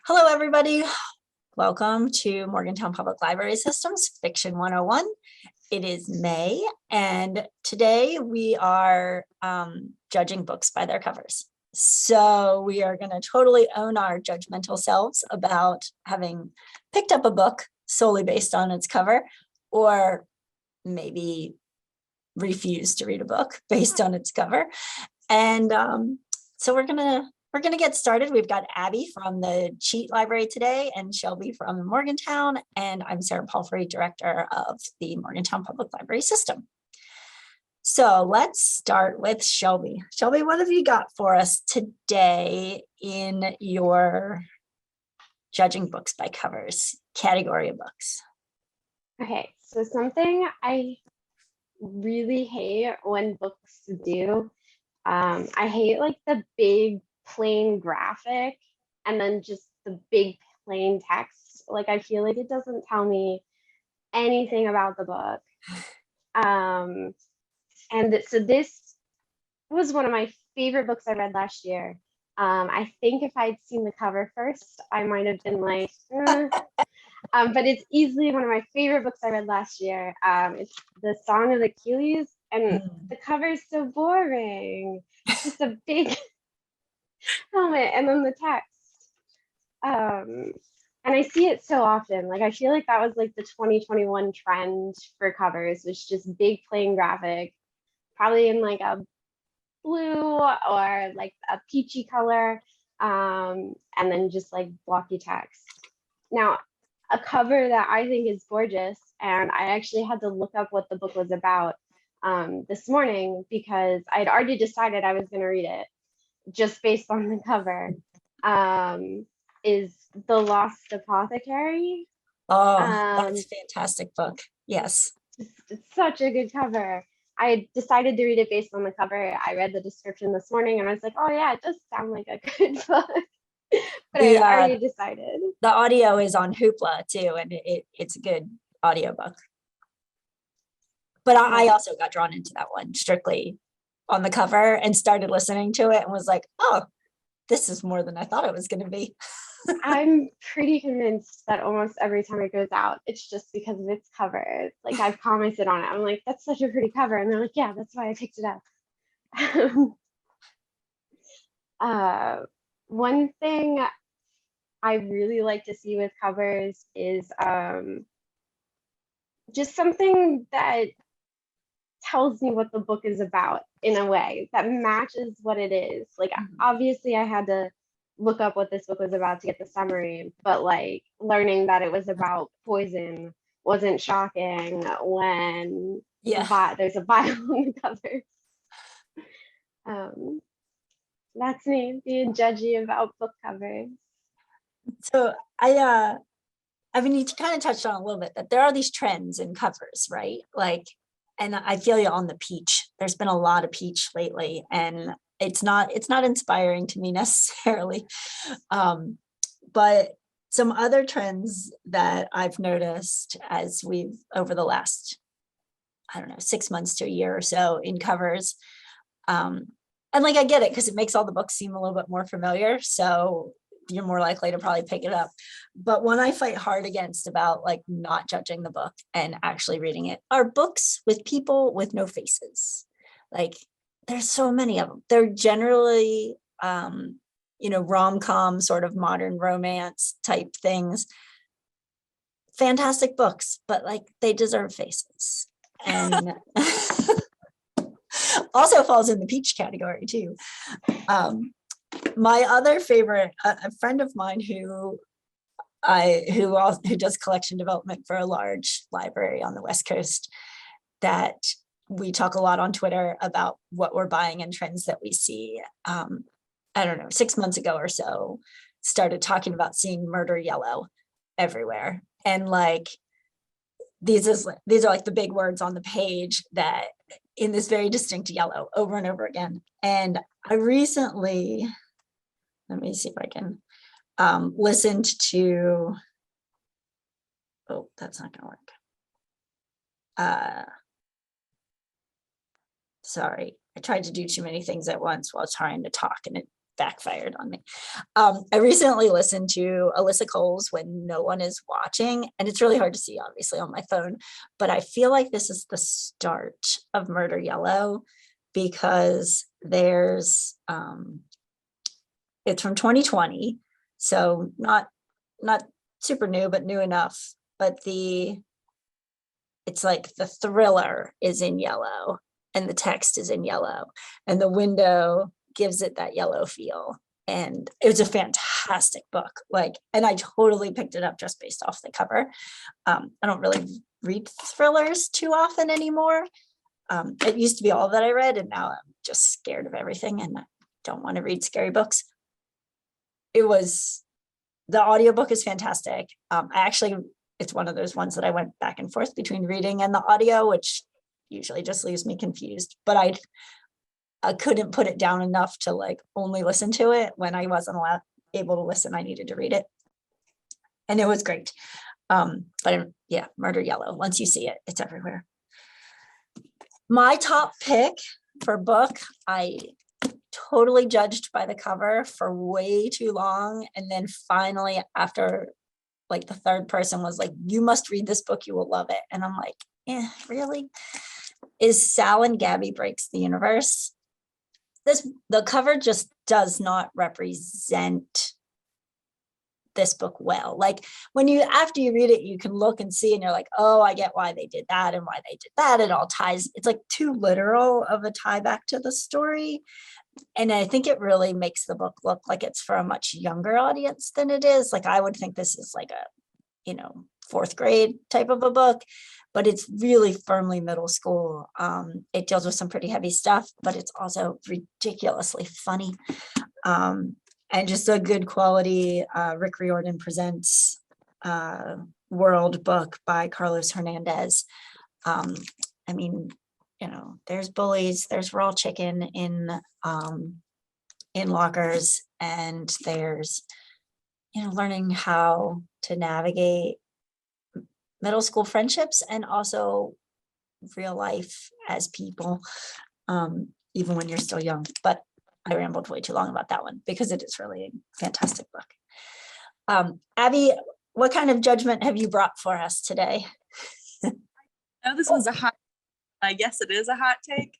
Hello, everybody. Welcome to Morgantown Public Library System's Fiction 101. It is May, and today we are judging books by their covers. So we are going to totally own our judgmental selves about having picked up a book solely based on its cover, or maybe refused to read a book based on its cover. And so we're gonna get started. We've got Abby from the Cheat Library today and Shelby from Morgantown, and I'm Sarah Palfrey, director of the Morgantown Public Library System. So let's start with Shelby. Shelby, what have you got for us today in your judging books by covers category of books? Okay, so something I really hate when books do, I hate like the big plain graphic and then just the big plain text. Like I feel like it doesn't tell me anything about the book. So this was one of my favorite books I read last year. I think if I'd seen the cover first, I might have been like, but it's easily one of my favorite books I read last year. It's The Song of Achilles, and the cover is so boring. It's just a big helmet and then the text. And I see it so often. Like I feel like that was like the 2021 trend for covers, was just big plain graphic, probably in like a blue or like a peachy color, and then just like blocky text. Now, a cover that I think is gorgeous, and I actually had to look up what the book was about this morning because I'd already decided I was going to read it just based on the cover, is The Lost Apothecary. Oh, that's a fantastic book. Yes. It's such a good cover. I decided to read it based on the cover. I read the description this morning and I was like, oh yeah, it does sound like a good book. But I already decided. The audio is on Hoopla too, and it's a good audiobook. But I also got drawn into that one strictly on the cover and started listening to it and was like, oh, this is more than I thought it was going to be. I'm pretty convinced that almost every time it goes out, it's just because of its cover. Like I've commented on it. I'm like, that's such a pretty cover. And they're like, yeah, that's why I picked it up. One thing I really like to see with covers is just something that tells me what the book is about in a way that matches what it is. Like obviously I had to look up what this book was about to get the summary, but like learning that it was about poison wasn't shocking when there's a vial on the cover. That's me being judgy about book covers. So I mean, you kind of touched on a little bit that there are these trends in covers, right? Like, and I feel you on the peach. There's been a lot of peach lately, and it's not inspiring to me necessarily. But some other trends that I've noticed as we've over the last, I don't know, 6 months to a year or so in covers. And like, I get it because it makes all the books seem a little bit more familiar. So you're more likely to probably pick it up. But one I fight hard against about like not judging the book and actually reading it are books with people with no faces. Like there's so many of them. They're generally, rom-com sort of modern romance type things. Fantastic books, but like they deserve faces. And also falls in the peach category too. My other favorite, a friend of mine who does collection development for a large library on the West Coast, that we talk a lot on Twitter about what we're buying and trends that we see. I don't know, 6 months ago or so, started talking about seeing Murder Yellow everywhere. And like, these are like the big words on the page that in this very distinct yellow over and over again. And I recently, let me see if I can, listened to, oh, that's not gonna work. Sorry, I tried to do too many things at once while trying to talk and it backfired on me. I recently listened to Alyssa Cole's When No One Is Watching, and it's really hard to see, obviously, on my phone, but I feel like this is the start of Murder Yellow, because it's from 2020, so not super new, but new enough. But it's like the thriller is in yellow and the text is in yellow, and the window gives it that yellow feel. And it was a fantastic book. And I totally picked it up just based off the cover. I don't really read thrillers too often anymore. It used to be all that I read, and now I'm just scared of everything and I don't want to read scary books. The audiobook is fantastic. It's one of those ones that I went back and forth between reading and the audio, which usually just leaves me confused. But I couldn't put it down enough to only listen to it. When I wasn't able to listen, I needed to read it, and it was great. But yeah, Murder Yellow. Once you see it, it's everywhere. My top pick for book, I totally judged by the cover for way too long, and then finally, after the third person was like, "You must read this book, you will love it," and I'm like, really? Is Sal and Gabby Breaks the Universe. The cover just does not represent this book well. After you read it, you can look and see, and you're like, oh, I get why they did that and why they did that. It all ties. It's too literal of a tie back to the story. And I think it really makes the book look like it's for a much younger audience than it is. I would think this is a, fourth grade type of a book, but it's really firmly middle school. It deals with some pretty heavy stuff, but it's also ridiculously funny. And just a good quality Rick Riordan Presents world book by Carlos Hernandez. There's bullies, there's raw chicken in lockers, and there's learning how to navigate middle school friendships and also real life as people, even when you're still young. But I rambled way too long about that one because it is really a fantastic book. Abby, what kind of judgment have you brought for us today? Oh, this was a hot, I guess it is a hot take.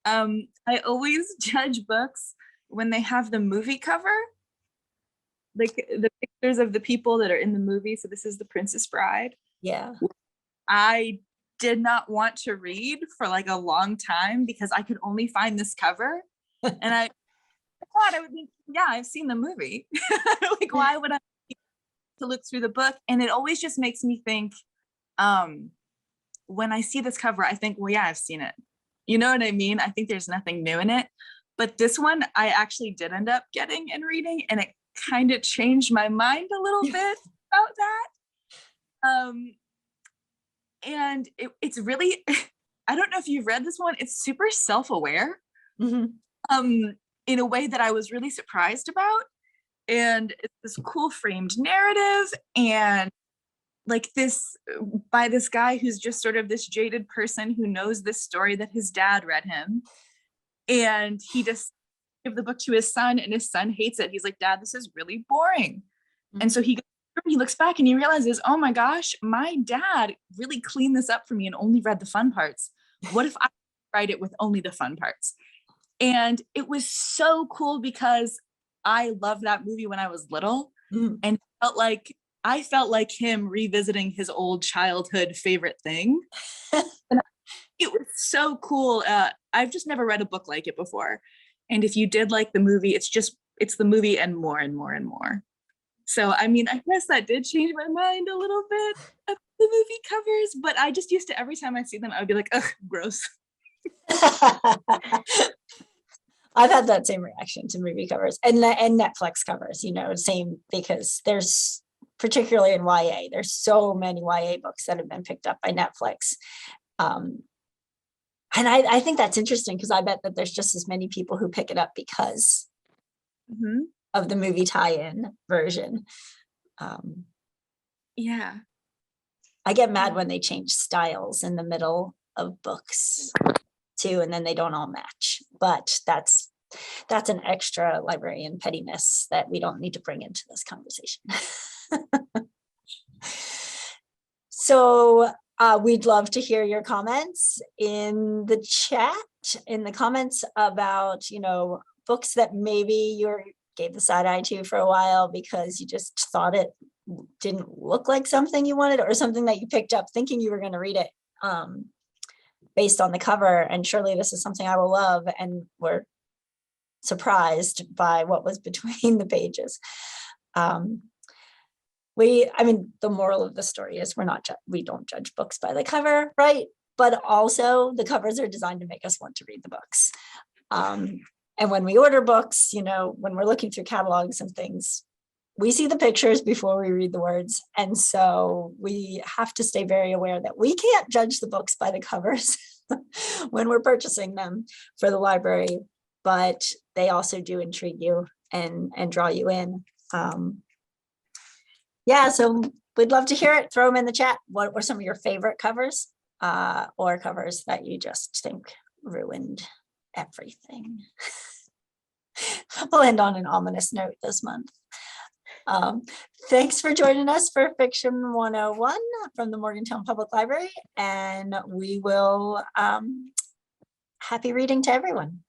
I always judge books when they have the movie cover, the pictures of the people that are in the movie. So this is The Princess Bride. Yeah. I did not want to read for a long time because I could only find this cover. And I thought I would think, yeah, I've seen the movie. Why would I need to look through the book? And it always just makes me think, when I see this cover, I think, well, yeah, I've seen it. You know what I mean? I think there's nothing new in it. But this one, I actually did end up getting and reading, and it kind of changed my mind a little bit about that. And it's really, I don't know if you've read this one. It's super self-aware. Mm-hmm. In a way that I was really surprised about. And it's this cool framed narrative, and this by this guy who's just sort of this jaded person who knows this story that his dad read him, and he just gave the book to his son, and his son hates it. He's like, "Dad, this is really boring." Mm-hmm. And so he looks back and he realizes, oh my gosh, my dad really cleaned this up for me and only read the fun parts. What if I write it with only the fun parts? And it was so cool because I loved that movie when I was little, and I felt like him revisiting his old childhood favorite thing. And it was so cool. I've just never read a book like it before. And if you did like the movie, it's the movie and more and more and more. So, I guess that did change my mind a little bit of the movie covers, but I just used to, every time I see them, I would be like, ugh, gross. I've had that same reaction to movie covers and Netflix covers, same, because there's, particularly in YA, there's so many YA books that have been picked up by Netflix. And I think that's interesting because I bet that there's just as many people who pick it up because of the movie tie-in version. Yeah. I get mad when they change styles in the middle of books too, and then they don't all match, but that's that's an extra librarian pettiness that we don't need to bring into this conversation. So we'd love to hear your comments in the chat, in the comments about, you know, books that maybe you gave the side eye to for a while because you just thought it didn't look like something you wanted, or something that you picked up thinking you were going to read it based on the cover. And surely this is something I will love, and we're surprised by what was between the pages. I mean, the moral of the story is we don't judge books by the cover, right? But also the covers are designed to make us want to read the books. And when we order books, you know, when we're looking through catalogs and things, we see the pictures before we read the words. And so we have to stay very aware that we can't judge the books by the covers when we're purchasing them for the library, but they also do intrigue you and draw you in. Yeah, so we'd love to hear it. Throw them in the chat. What were some of your favorite covers or covers that you just think ruined everything? We'll end on an ominous note this month. Thanks for joining us for Fiction 101 from the Morgantown Public Library, and we will happy reading to everyone.